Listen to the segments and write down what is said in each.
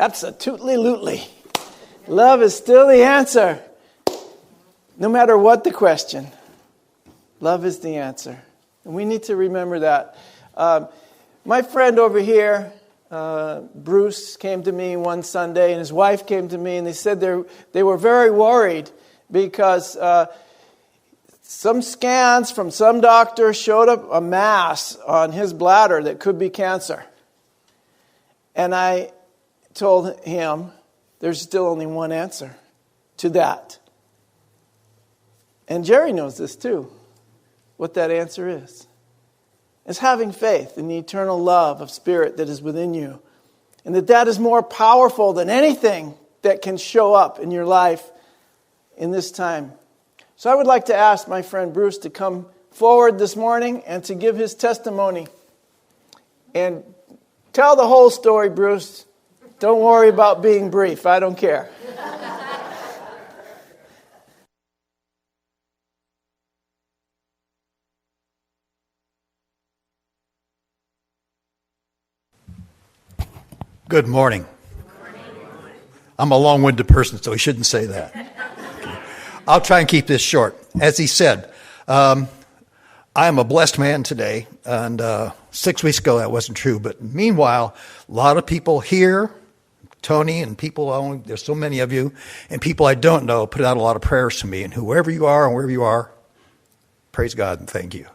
Absolutely. Love is still the answer. No matter what the question, love is the answer. And we need to remember that. My friend over here, Bruce, came to me one Sunday, and his wife came to me, and they said they were very worried because some scans from some doctor showed up a mass on his bladder that could be cancer. And I told him there's still only one answer to that. And Jerry knows this too, what that answer is. It's having faith in the eternal love of Spirit that is within you. And that is more powerful than anything that can show up in your life in this time. So I would like to ask my friend Bruce to come forward this morning and to give his testimony. And tell the whole story, Bruce. Don't worry about being brief. I don't care. Good morning. I'm a long-winded person, so he shouldn't say that. Okay. I'll try and keep this short. As he said, I am a blessed man today, and 6 weeks ago that wasn't true. But meanwhile, a lot of people here, Tony, and people, there's so many of you, and people I don't know put out a lot of prayers to me. And whoever you are and wherever you are, praise God and thank you.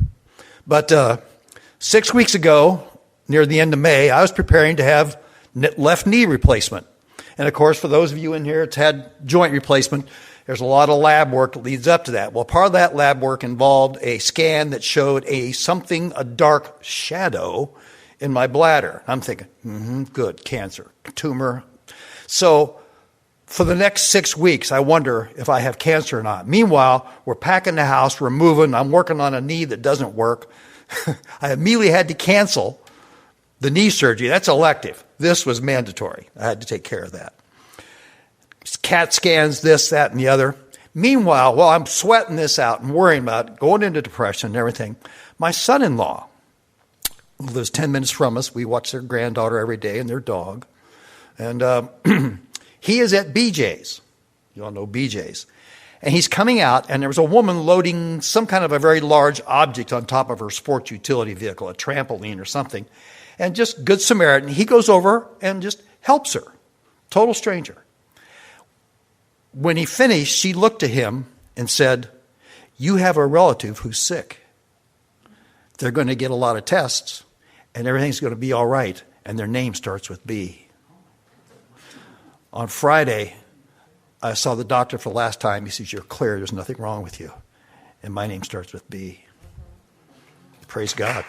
But 6 weeks ago, near the end of May, I was preparing to have left knee replacement. And of course, for those of you in here that's had joint replacement, there's a lot of lab work that leads up to that. Well, part of that lab work involved a scan that showed a dark shadow in my bladder. I'm thinking, good, cancer, tumor. So for the next 6 weeks, I wonder if I have cancer or not. Meanwhile, we're packing the house, we're moving, I'm working on a knee that doesn't work. I immediately had to cancel the knee surgery. That's elective. This was mandatory. I had to take care of that. CAT scans, this, that, and the other. Meanwhile, while I'm sweating this out and worrying about it, going into depression and everything, my son-in-law, who lives 10 minutes from us, we watch their granddaughter every day and their dog, and he is at BJ's. You all know BJ's. And he's coming out, and there was a woman loading some kind of a very large object on top of her sports utility vehicle, a trampoline or something. And just Good Samaritan, he goes over and just helps her. Total stranger. When he finished, she looked at him and said, "You have a relative who's sick. They're going to get a lot of tests, and everything's going to be all right, and their name starts with B." On Friday, I saw the doctor for the last time. He says, "You're clear. There's nothing wrong with you. And my name starts with B." Praise God.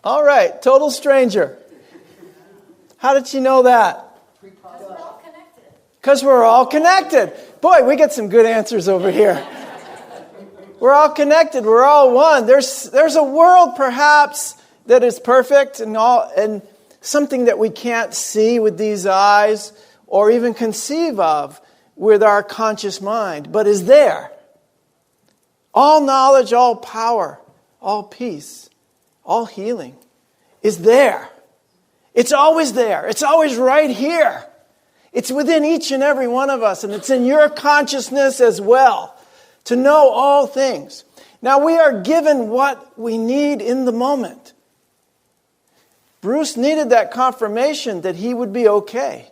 All right, total stranger. How did you know that? Because we're all connected. Boy, we get some good answers over here. We're all connected. We're all one. There's a world perhaps that is perfect and something that we can't see with these eyes or even conceive of with our conscious mind, but is there. All knowledge, all power, all peace, all healing is there. It's always there. It's always right here. It's within each and every one of us, and it's in your consciousness as well to know all things. Now, we are given what we need in the moment. Bruce needed that confirmation that he would be okay,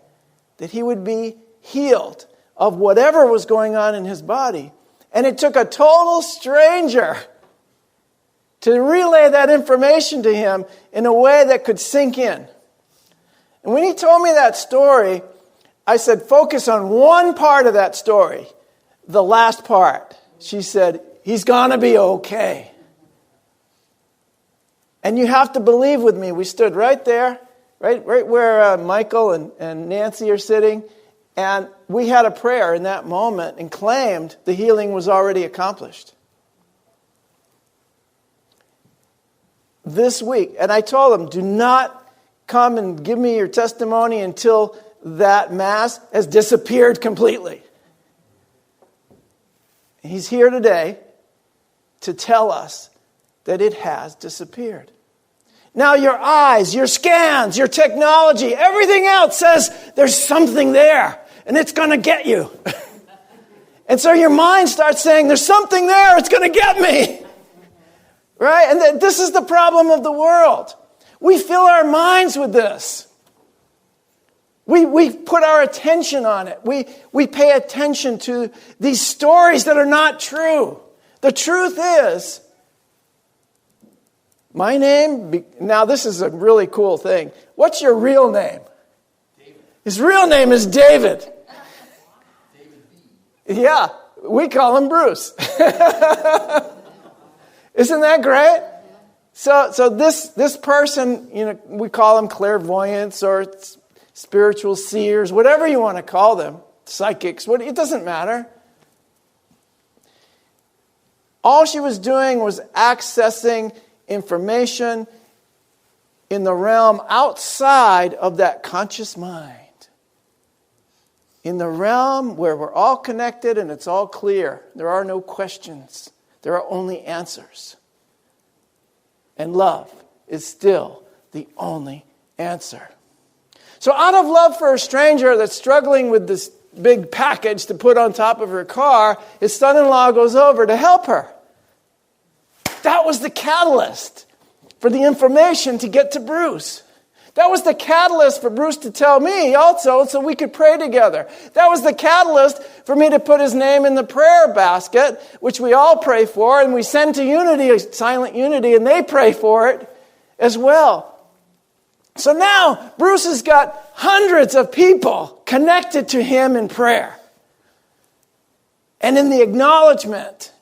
that he would be healed of whatever was going on in his body. And it took a total stranger to relay that information to him in a way that could sink in. And when he told me that story, I said, focus on one part of that story, the last part. She said, he's going to be okay. And you have to believe with me. We stood right there, right where Michael and Nancy are sitting, and we had a prayer in that moment and claimed the healing was already accomplished. This week, and I told them, do not come and give me your testimony until that mass has disappeared completely. He's here today to tell us that it has disappeared. Now your eyes, your scans, your technology, everything else says there's something there and it's going to get you. And so your mind starts saying there's something there, it's going to get me. Right? And this is the problem of the world. We fill our minds with this. We put our attention on it. We pay attention to these stories that are not true. The truth is, my name, now this is a really cool thing. What's your real name? David. His real name is David. David B. Yeah, we call him Bruce. Isn't that great? So this person, we call them clairvoyants or spiritual seers, whatever you want to call them, psychics, it doesn't matter. All she was doing was accessing information in the realm outside of that conscious mind. In the realm where we're all connected and it's all clear. There are no questions. There are only answers. And love is still the only answer. So out of love for a stranger that's struggling with this big package to put on top of her car, his son-in-law goes over to help her. That was the catalyst for the information to get to Bruce. That was the catalyst for Bruce to tell me also so we could pray together. That was the catalyst for me to put his name in the prayer basket, which we all pray for, and we send to Unity, Silent Unity, and they pray for it as well. So now Bruce has got hundreds of people connected to him in prayer. And in the acknowledgement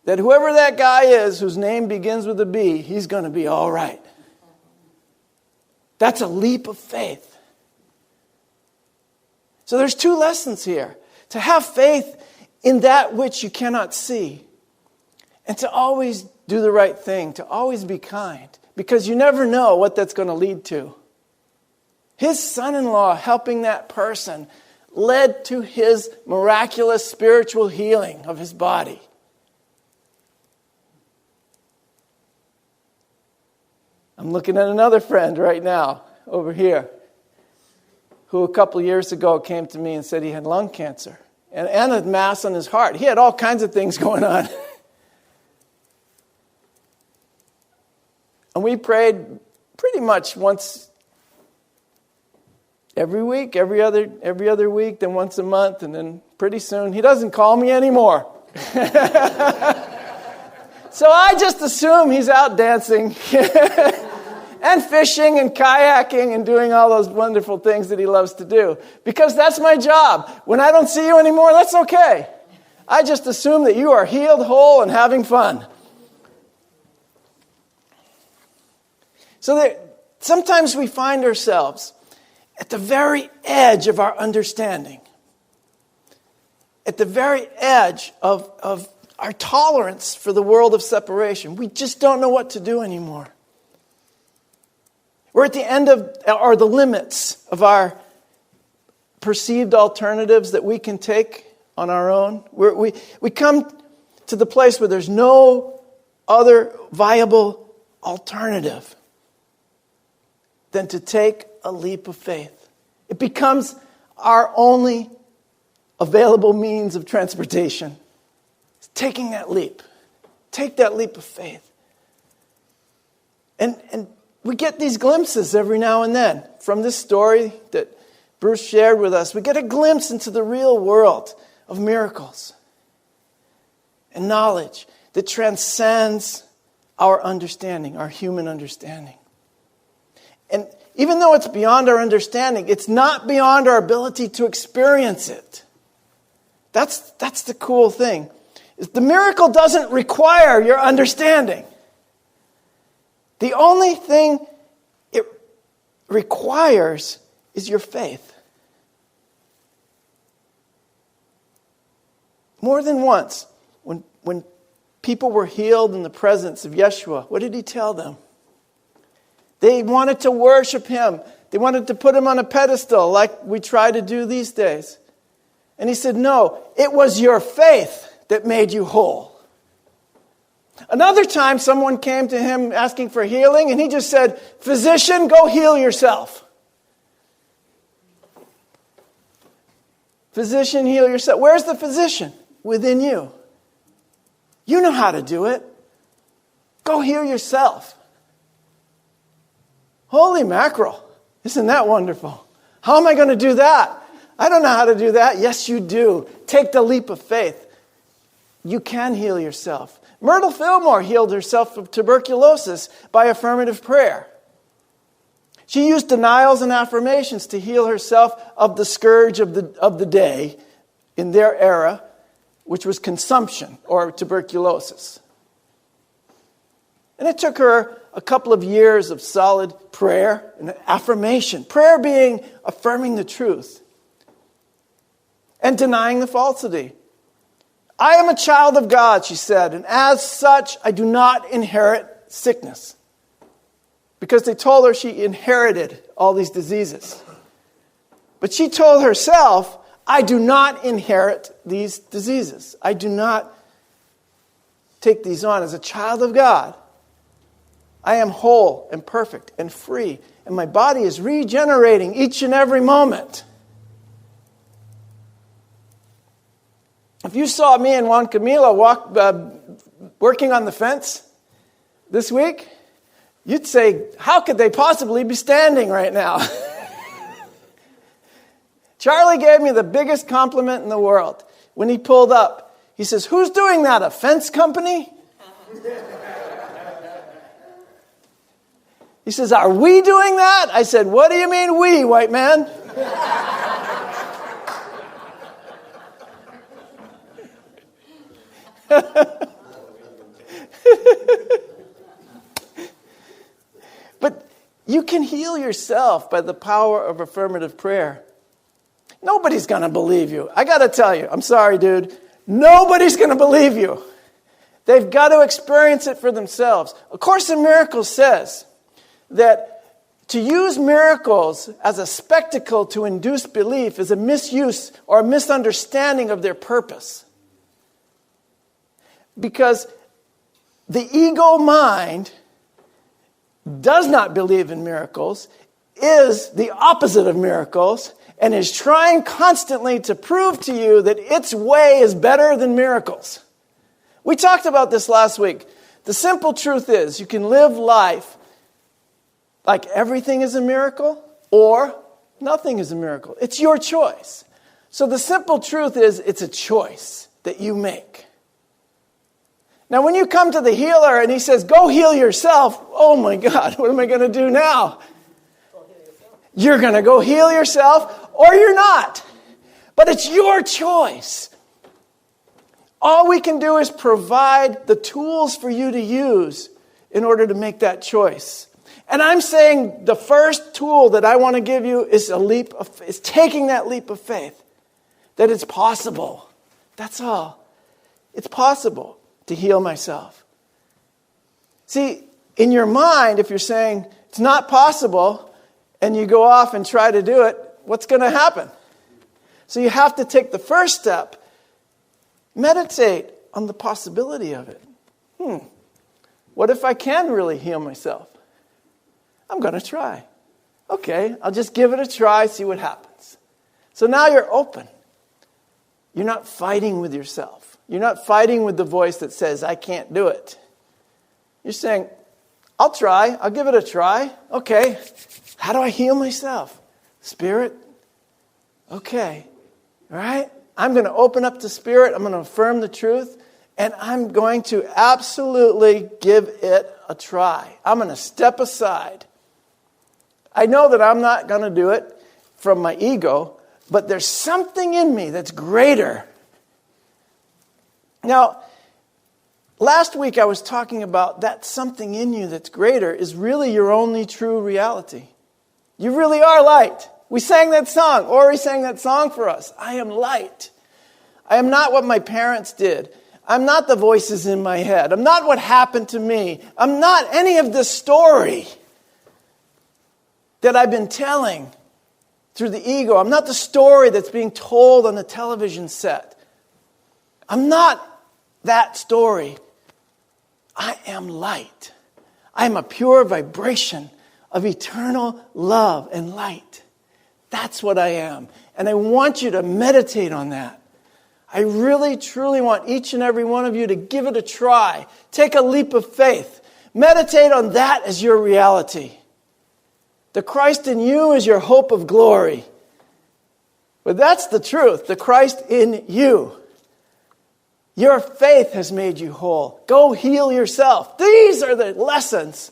that whoever that guy is whose name begins with a B, he's going to be all right. That's a leap of faith. So there's two lessons here. To have faith in that which you cannot see. And to always do the right thing. To always be kind. Because you never know what that's going to lead to. His son-in-law helping that person led to his miraculous spiritual healing of his body. I'm looking at another friend right now, over here, who a couple years ago came to me and said he had lung cancer and a mass on his heart. He had all kinds of things going on. And we prayed pretty much once every week, every other week, then once a month, and then pretty soon he doesn't call me anymore. So I just assume he's out dancing and fishing and kayaking and doing all those wonderful things that he loves to do. Because that's my job. When I don't see you anymore, that's okay. I just assume that you are healed, whole, and having fun. So sometimes we find ourselves at the very edge of our understanding. At the very edge of our tolerance for the world of separation. We just don't know what to do anymore. We're at the end of, or the limits of our perceived alternatives that we can take on our own. We come to the place where there's no other viable alternative than to take a leap of faith. It becomes our only available means of transportation. It's taking that leap. Take that leap of faith. And we get these glimpses every now and then from this story that Bruce shared with us. We get a glimpse into the real world of miracles and knowledge that transcends our understanding, our human understanding. And even though it's beyond our understanding, it's not beyond our ability to experience it. That's the cool thing. The miracle doesn't require your understanding. The only thing it requires is your faith. More than once, when people were healed in the presence of Yeshua, what did he tell them? They wanted to worship him. They wanted to put him on a pedestal like we try to do these days. And he said, no, it was your faith that made you whole. Another time, someone came to him asking for healing, and he just said, physician, go heal yourself. Physician, heal yourself. Where's the physician? Within you. You know how to do it. Go heal yourself. Holy mackerel. Isn't that wonderful? How am I going to do that? I don't know how to do that. Yes, you do. Take the leap of faith. You can heal yourself. Myrtle Fillmore healed herself of tuberculosis by affirmative prayer. She used denials and affirmations to heal herself of the scourge of the day in their era, which was consumption or tuberculosis. And it took her a couple of years of solid prayer and affirmation. Prayer being affirming the truth and denying the falsity. I am a child of God, she said, and as such, I do not inherit sickness. Because they told her she inherited all these diseases. But she told herself, I do not inherit these diseases. I do not take these on. As a child of God, I am whole and perfect and free, and my body is regenerating each and every moment. If you saw me and Juan Camilo working on the fence this week, you'd say, how could they possibly be standing right now? Charlie gave me the biggest compliment in the world. When he pulled up, he says, who's doing that, a fence company? He says, are we doing that? I said, what do you mean we, white man? But you can heal yourself by the power of affirmative prayer. Nobody's going to believe you. I got to tell you, I'm sorry, dude. Nobody's going to believe you. They've got to experience it for themselves. A Course in Miracles says that to use miracles as a spectacle to induce belief is a misuse or a misunderstanding of their purpose. Because the ego mind does not believe in miracles, is the opposite of miracles, and is trying constantly to prove to you that its way is better than miracles. We talked about this last week. The simple truth is you can live life like everything is a miracle or nothing is a miracle. It's your choice. So the simple truth is it's a choice that you make. Now, when you come to the healer and he says, go heal yourself, oh my God, what am I going to do now? You're going to go heal yourself or you're not. But it's your choice. All we can do is provide the tools for you to use in order to make that choice. And I'm saying the first tool that I want to give you is taking that leap of faith. That it's possible. That's all. It's possible to heal myself. See, in your mind, if you're saying it's not possible and you go off and try to do it, what's going to happen? So you have to take the first step. Meditate on the possibility of it. What if I can really heal myself? I'm going to try. Okay, I'll just give it a try, see what happens. So now you're open. You're not fighting with yourself. You're not fighting with the voice that says, I can't do it. You're saying, I'll try. I'll give it a try. Okay, how do I heal myself? Spirit? Okay, all right. I'm going to open up to Spirit. I'm going to affirm the truth. And I'm going to absolutely give it a try. I'm going to step aside. I know that I'm not going to do it from my ego, but there's something in me that's greater. Now, last week I was talking about that something in you that's greater is really your only true reality. You really are light. We sang that song. Ori sang that song for us. I am light. I am not what my parents did. I'm not the voices in my head. I'm not what happened to me. I'm not any of the story that I've been telling. through the ego. I'm not the story that's being told on the television set. I'm not that story. I am light. I am a pure vibration of eternal love and light. That's what I am. And I want you to meditate on that. I really, truly want each and every one of you to give it a try. Take a leap of faith. Meditate on that as your reality. The Christ in you is your hope of glory. But that's the truth. The Christ in you. Your faith has made you whole. Go heal yourself. These are the lessons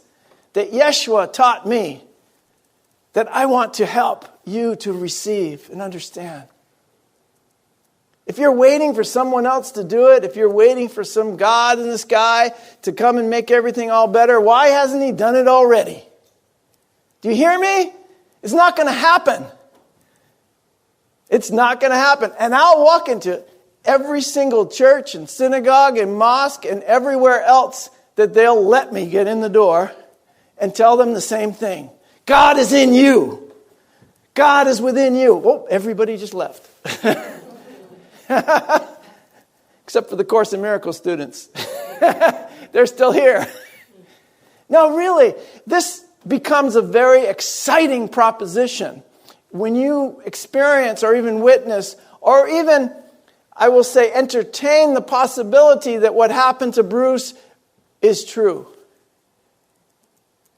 that Yeshua taught me that I want to help you to receive and understand. If you're waiting for someone else to do it, if you're waiting for some God in the sky to come and make everything all better, why hasn't he done it already? Do you hear me? It's not going to happen. It's not going to happen. And I'll walk into every single church and synagogue and mosque and everywhere else that they'll let me get in the door and tell them the same thing. God is in you. God is within you. Oh, everybody just left. Except for the Course in Miracles students. They're still here. No, really, this becomes a very exciting proposition when you experience or even witness or even, I will say, entertain the possibility that what happened to Bruce is true.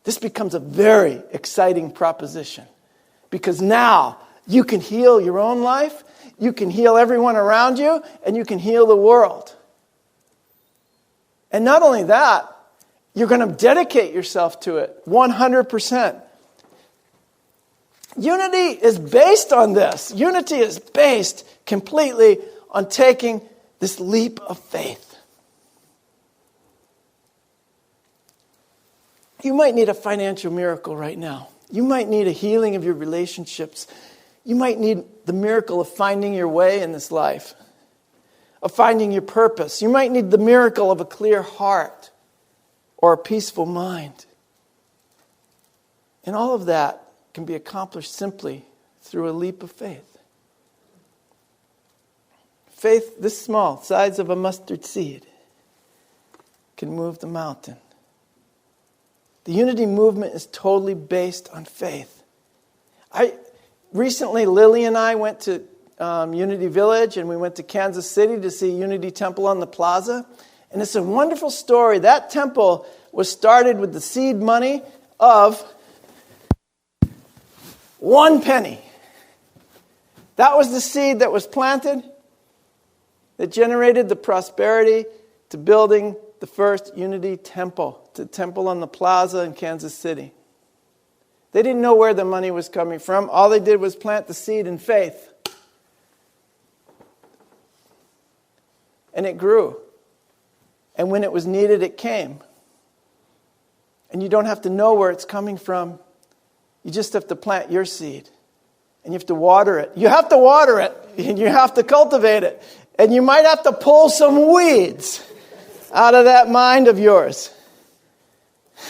This becomes a very exciting proposition because now you can heal your own life, you can heal everyone around you, and you can heal the world. And not only that, you're going to dedicate yourself to it 100%. Unity is based on this. Unity is based completely on taking this leap of faith. You might need a financial miracle right now. You might need a healing of your relationships. You might need the miracle of finding your way in this life, of finding your purpose. You might need the miracle of a clear heart or a peaceful mind. And all of that can be accomplished simply through a leap of faith. Faith this small, size of a mustard seed, can move the mountain. The unity movement is totally based on faith. Recently, Lily and I went to Unity Village, and we went to Kansas City to see Unity Temple on the Plaza. And it's a wonderful story. That temple was started with the seed money of 1 penny. That was the seed that was planted that generated the prosperity to building the first Unity Temple, the temple on the Plaza in Kansas City. They didn't know where the money was coming from. All they did was plant the seed in faith. And it grew. And when it was needed, it came. And you don't have to know where it's coming from. You just have to plant your seed. And you have to water it. You have to water it. And you have to cultivate it. And you might have to pull some weeds out of that mind of yours.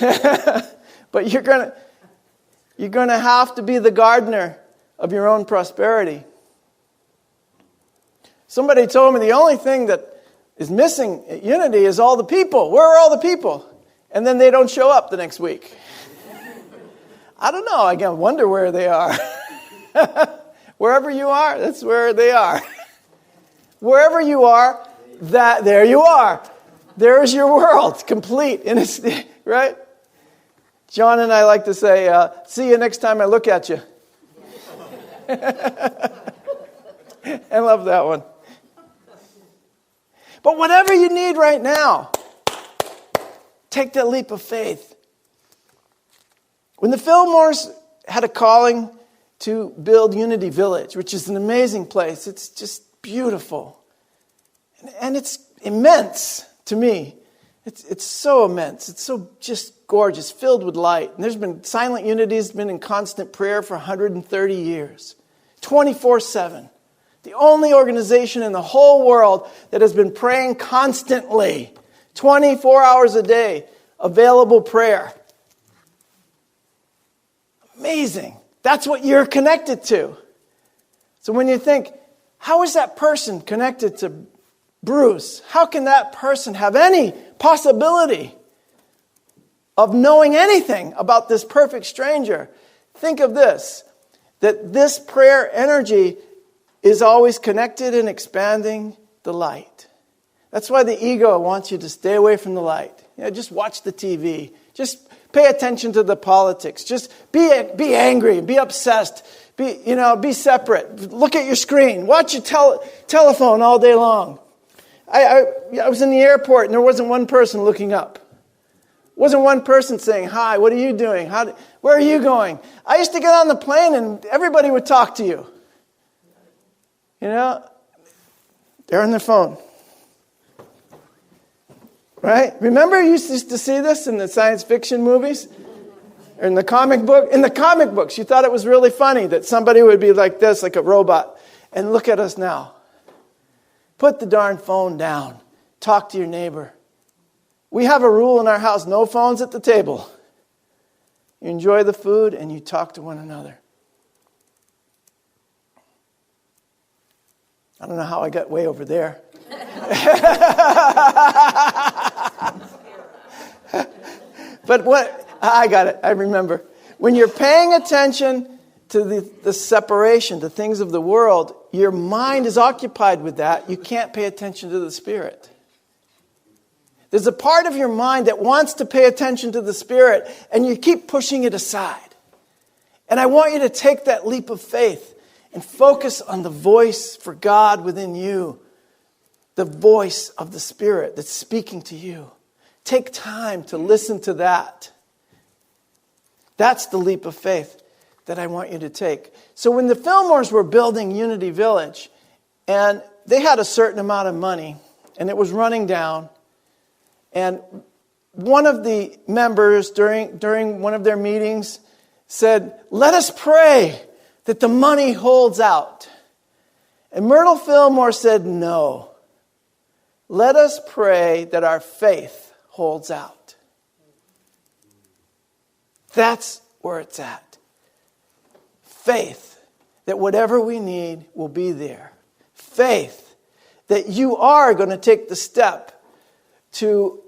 But you're going to have to be the gardener of your own prosperity. Somebody told me the only thing that is missing at Unity is all the people. Where are all the people? And then they don't show up the next week. I don't know. I wonder where they are. Wherever you are, that's where they are. Wherever you are, there you are. There's your world, complete. And it's, right? John and I like to say, see you next time I look at you. I love that one. But whatever you need right now, take that leap of faith. When the Fillmores had a calling to build Unity Village, which is an amazing place, it's just beautiful. And it's immense to me. It's so immense. It's so just gorgeous, filled with light. And there's been Silent Unity has been in constant prayer for 130 years, 24/7. The only organization in the whole world that has been praying constantly, 24 hours a day, available prayer. Amazing. That's what you're connected to. So when you think, how is that person connected to Bruce? How can that person have any possibility of knowing anything about this perfect stranger? Think of this, that this prayer energy is always connected and expanding the light. That's why the ego wants you to stay away from the light. Just watch the TV. Just pay attention to the politics. Just be angry, be obsessed, be separate. Look at your screen. Watch your telephone all day long. I was in the airport and there wasn't one person looking up. Wasn't one person saying, hi, what are you doing? Where are you going? I used to get on the plane and everybody would talk to you. They're on their phone. Right? Remember you used to see this in the science fiction movies? Or in the comic book? In the comic books, you thought it was really funny that somebody would be like this, like a robot. And look at us now. Put the darn phone down. Talk to your neighbor. We have a rule in our house, no phones at the table. You enjoy the food and you talk to one another. I don't know how I got way over there. But I got it. I remember. When you're paying attention to the separation, the things of the world, your mind is occupied with that. You can't pay attention to the Spirit. There's a part of your mind that wants to pay attention to the Spirit, and you keep pushing it aside. And I want you to take that leap of faith and focus on the voice for God within you, the voice of the Spirit that's speaking to you. Take time to listen to that. That's the leap of faith that I want you to take. So when the Fillmores were building Unity Village, and they had a certain amount of money, and it was running down, and one of the members during one of their meetings said, let us pray that the money holds out. And Myrtle Fillmore said, no. Let us pray that our faith holds out. That's where it's at. Faith that whatever we need will be there. Faith that you are going to take the step to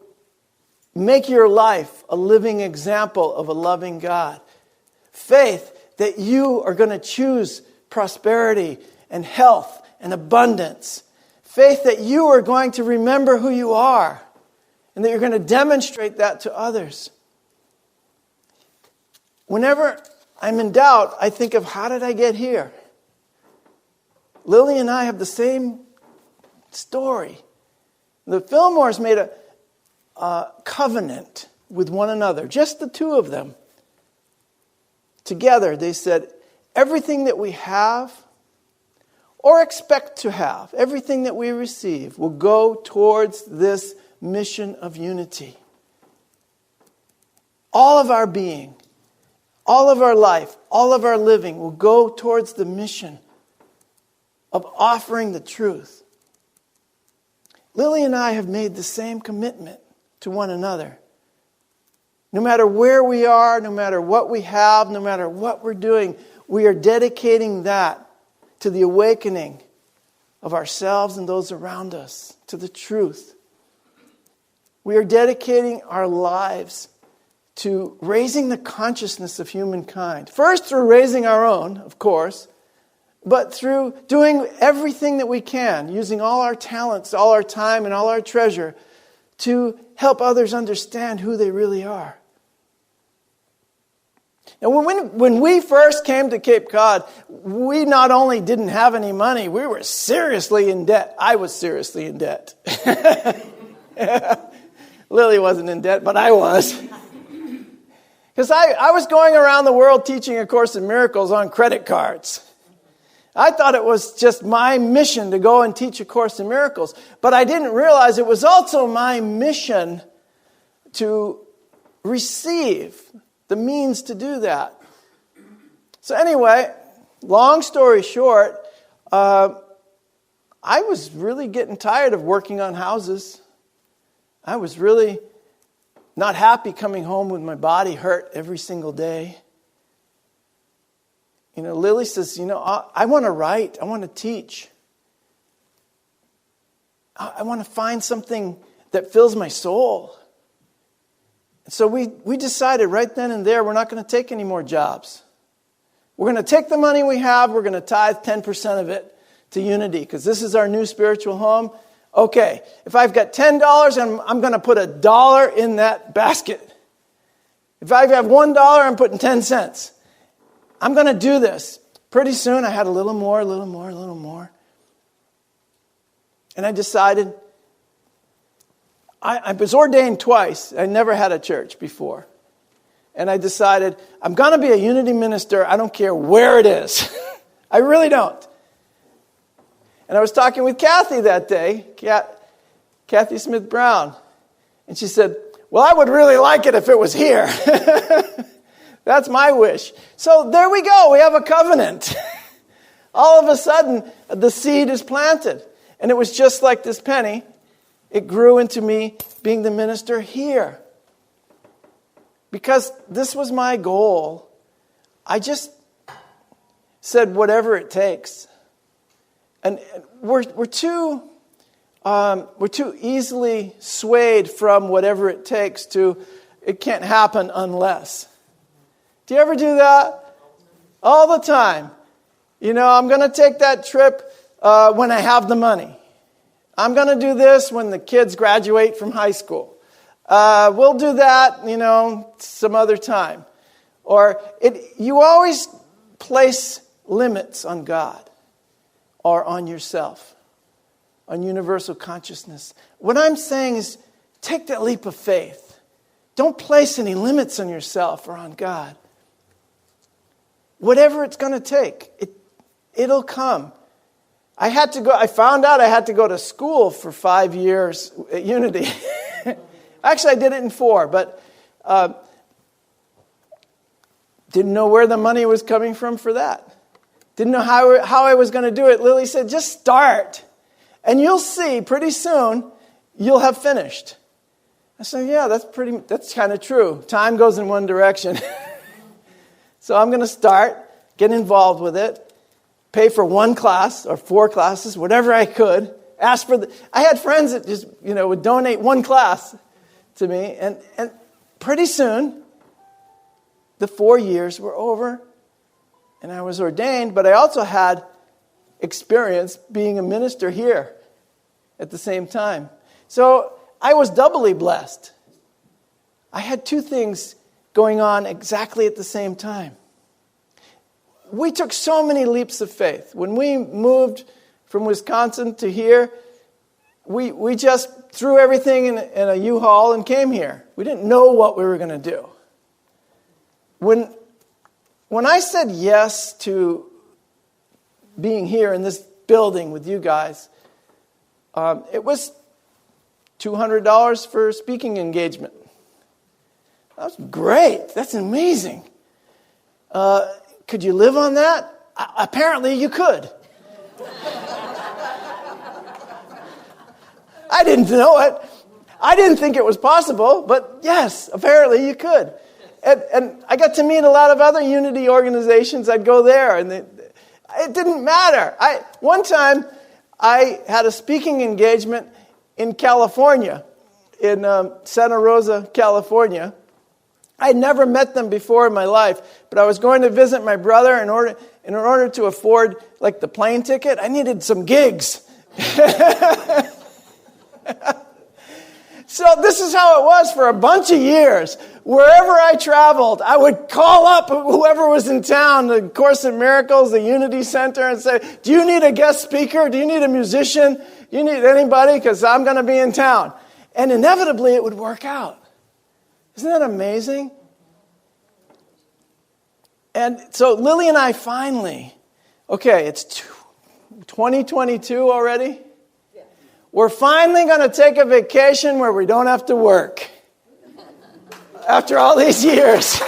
make your life a living example of a loving God. Faith that you are going to choose prosperity and health and abundance. Faith that you are going to remember who you are and that you're going to demonstrate that to others. Whenever I'm in doubt, I think of how did I get here? Lily and I have the same story. The Fillmores made a covenant with one another, just the two of them. Together, they said, everything that we have or expect to have, everything that we receive will go towards this mission of unity. All of our being, all of our life, all of our living will go towards the mission of offering the truth. Lily and I have made the same commitment to one another. No matter where we are, no matter what we have, no matter what we're doing, we are dedicating that to the awakening of ourselves and those around us, to the truth. We are dedicating our lives to raising the consciousness of humankind. First through raising our own, of course, but through doing everything that we can, using all our talents, all our time, and all our treasure to help others understand who they really are. And when we first came to Cape Cod, we not only didn't have any money, we were seriously in debt. I was seriously in debt. Lily wasn't in debt, but I was. Because I was going around the world teaching A Course in Miracles on credit cards. I thought it was just my mission to go and teach A Course in Miracles. But I didn't realize it was also my mission to receive the means to do that. So anyway, long story short, I was really getting tired of working on houses. I was really not happy coming home with my body hurt every single day. Lily says, I want to write. I want to teach. I want to find something that fills my soul. So we decided right then and there, we're not going to take any more jobs. We're going to take the money we have, we're going to tithe 10% of it to Unity, because this is our new spiritual home. Okay, if I've got $10, I'm going to put $1 in that basket. If I have $1, I'm putting 10 cents. I'm going to do this. Pretty soon I had a little more. And I decided, I was ordained twice. I never had a church before. And I decided, I'm going to be a Unity minister. I don't care where it is. I really don't. And I was talking with Kathy that day, Kathy Smith Brown. And she said, well, I would really like it if it was here. That's my wish. So there we go. We have a covenant. All of a sudden, the seed is planted. And it was just like this penny. It grew into me being the minister here. Because this was my goal. I just said whatever it takes. And we're too easily swayed from whatever it takes to it can't happen unless. Do you ever do that? All the time. I'm going to take that trip when I have the money. I'm going to do this when the kids graduate from high school. We'll do that, some other time. You always place limits on God or on yourself, on universal consciousness. What I'm saying is take that leap of faith. Don't place any limits on yourself or on God. Whatever it's going to take, it'll come. I found out I had to go to school for 5 years at Unity. Actually, I did it in 4, but didn't know where the money was coming from for that. Didn't know how I was going to do it. Lily said, just start, and you'll see pretty soon you'll have finished. I said, yeah, that's kind of true. Time goes in one direction. So I'm going to start, get involved with it, pay for 1 class or 4 classes, whatever I could. I had friends that just, would donate 1 class to me. And pretty soon, the 4 years were over and I was ordained, but I also had experience being a minister here at the same time. So I was doubly blessed. I had 2 things going on exactly at the same time. We took so many leaps of faith. When we moved from Wisconsin to here, we just threw everything in a U-Haul and came here. We didn't know what we were going to do. When I said yes to being here in this building with you guys, it was $200 for a speaking engagement. That was great. That's amazing. Could you live on that? Apparently you could. I didn't know it. I didn't think it was possible, but yes, apparently you could. And I got to meet a lot of other Unity organizations. I'd go there, and it didn't matter. One time, I had a speaking engagement in California, in Santa Rosa, California. I'd never met them before in my life, but I was going to visit my brother. In order to afford the plane ticket, I needed some gigs. So this is how it was for a bunch of years. Wherever I traveled, I would call up whoever was in town, the Course in Miracles, the Unity Center, and say, do you need a guest speaker? Do you need a musician? Do you need anybody? Because I'm going to be in town. And inevitably, it would work out. Isn't that amazing? And so Lily and I finally, it's 2022 already. We're finally going to take a vacation where we don't have to work. After all these years.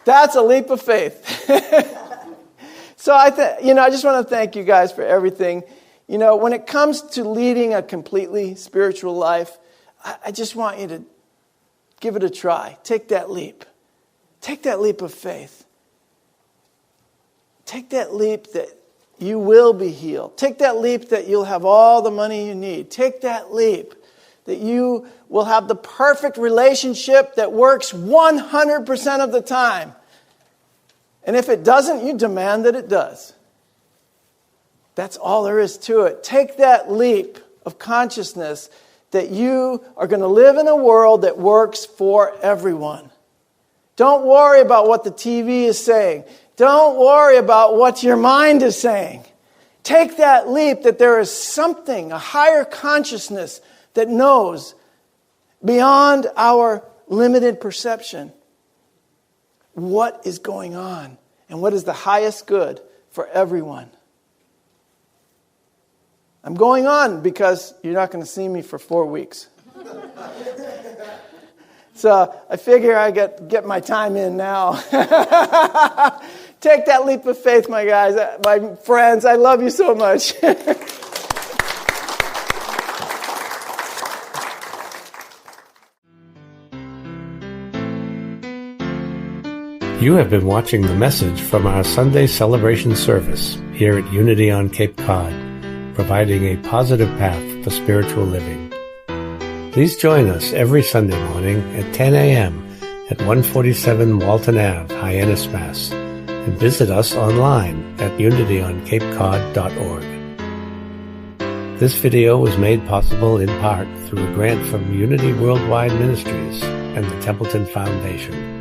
That's a leap of faith. So I just want to thank you guys for everything. When it comes to leading a completely spiritual life, I just want you to give it a try. Take that leap. Take that leap of faith. Take that leap that you will be healed. Take that leap that you'll have all the money you need. Take that leap that you will have the perfect relationship that works 100% of the time. And if it doesn't, you demand that it does. That's all there is to it. Take that leap of consciousness that you are going to live in a world that works for everyone. Don't worry about what the TV is saying. Don't worry about what your mind is saying. Take that leap that there is something, a higher consciousness that knows beyond our limited perception what is going on and what is the highest good for everyone. I'm going on because you're not going to see me for 4 weeks. So I figure I get my time in now. Take that leap of faith, my guys, my friends. I love you so much. You have been watching the message from our Sunday celebration service here at Unity on Cape Cod, providing a positive path for spiritual living. Please join us every Sunday morning at 10 a.m. at 147 Walton Ave, Hyannis, Mass., and visit us online at unityoncapecod.org. This video was made possible in part through a grant from Unity Worldwide Ministries and the Templeton Foundation.